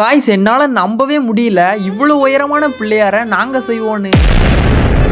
Guys என்னால் நம்பவே முடியல இவ்வளோ உயரமான பிள்ளையார நாங்கள் செய்வோன்னு.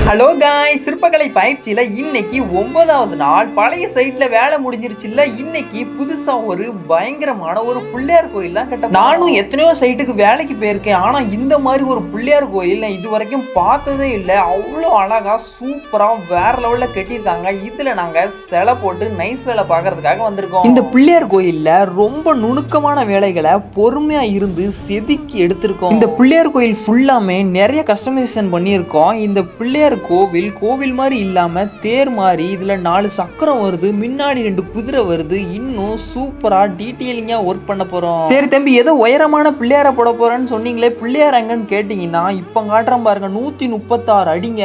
ஹலோ காய்ஸ், சிற்பக்கலை பயிற்சியில் இன்னைக்கு 9வது நாள். பழைய சைட்டில் வேலை முடிஞ்சிருச்சுல்ல, இன்னைக்கு புதுசாக ஒரு பயங்கரமான ஒரு பிள்ளையார் கோயில் தான் கட்ட. நானும் எத்தனையோ சைட்டுக்கு வேலைக்கு போயிருக்கேன், ஆனால் இந்த மாதிரி ஒரு பிள்ளையார் கோயில் நான் இது வரைக்கும் பார்த்ததே இல்லை. அவ்வளோ அழகாக சூப்பராக வேற லெவலில் கட்டியிருக்காங்க. இதில் நாங்கள் சிலை போட்டு நைஸ் வேலை பார்க்கறதுக்காக வந்திருக்கோம். இந்த பிள்ளையார் கோயிலில் ரொம்ப நுணுக்கமான வேலைகளை பொறுமையாக இருந்து செதுக்கி எடுத்திருக்கோம். இந்த பிள்ளையார் கோயில் ஃபுல்லாமே நிறைய கஸ்டமைசேஷன் பண்ணியிருக்கோம். இந்த பிள்ளையார் கோவில் மாதிரி இல்லாம தேர் மாதிரி இதுல 4 சக்கரம் வருது, முன்னாடி 2 குதிரை வருது. இன்னும் சூப்பரா டீடைலிங்கா ஒர்க் பண்ண போறோம். சரி தம்பி, ஏதோ உயரமான பிள்ளையார போட போறேன்னு சொன்னீங்களே, பிள்ளையார் எங்கன்னு கேட்டீங்கன்னா இப்ப காட்டுறேன் பாருங்க, 136 அடிங்க.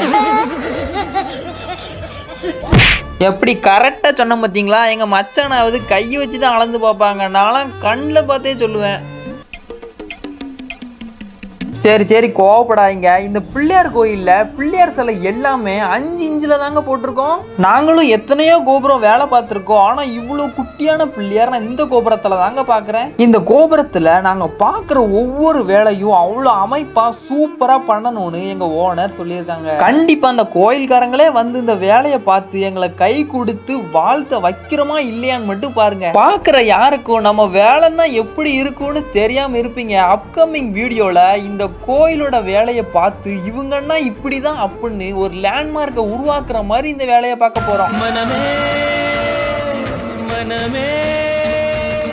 எப்படி கரெக்டா சொன்ன பார்த்தீங்களா? எங்க மச்சானாவது கையை வச்சுதான் அளந்து பார்ப்பாங்க, நான்லாம் கண்ணில் பார்த்தே சொல்லுவேன். சரி கோவப்படாதீங்க. இந்த பிள்ளையார் கோயிலில் பிள்ளையார் சிலை எல்லாமே 5 இன்ச்சில் தாங்க போட்டிருக்கோம். நாங்களும் எத்தனையோ கோபுரம் வேலை பார்த்துருக்கோம், ஆனால் இவ்வளோ குட்டியான பிள்ளையார் நான் இந்த கோபுரத்தில் தாங்க பார்க்குறேன். இந்த கோபுரத்தில் நாங்கள் பார்க்குற ஒவ்வொரு வேலையும் அவ்வளோ அமைப்பாக சூப்பராக பண்ணணும்னு எங்கள் ஓனர் சொல்லியிருக்காங்க. கண்டிப்பாக அந்த கோயில்காரங்களே வந்து இந்த வேலையை பார்த்து எங்களை கை கொடுத்து வாழ்த்த வைக்கிறோமா இல்லையான்னு மட்டும் பாருங்க. பார்க்குற யாருக்கும் நம்ம வேலைன்னா எப்படி இருக்கும்னு தெரியாமல் இருப்பீங்க. அப்கமிங் வீடியோவில் இந்த கோயிலோட வேலையை பார்த்து இவங்கன்னா இப்படிதான் அப்படின்னு ஒரு லேண்ட்மார்க்கை உருவாக்குற மாதிரி இந்த வேலையை பார்க்க போறோம். மனமே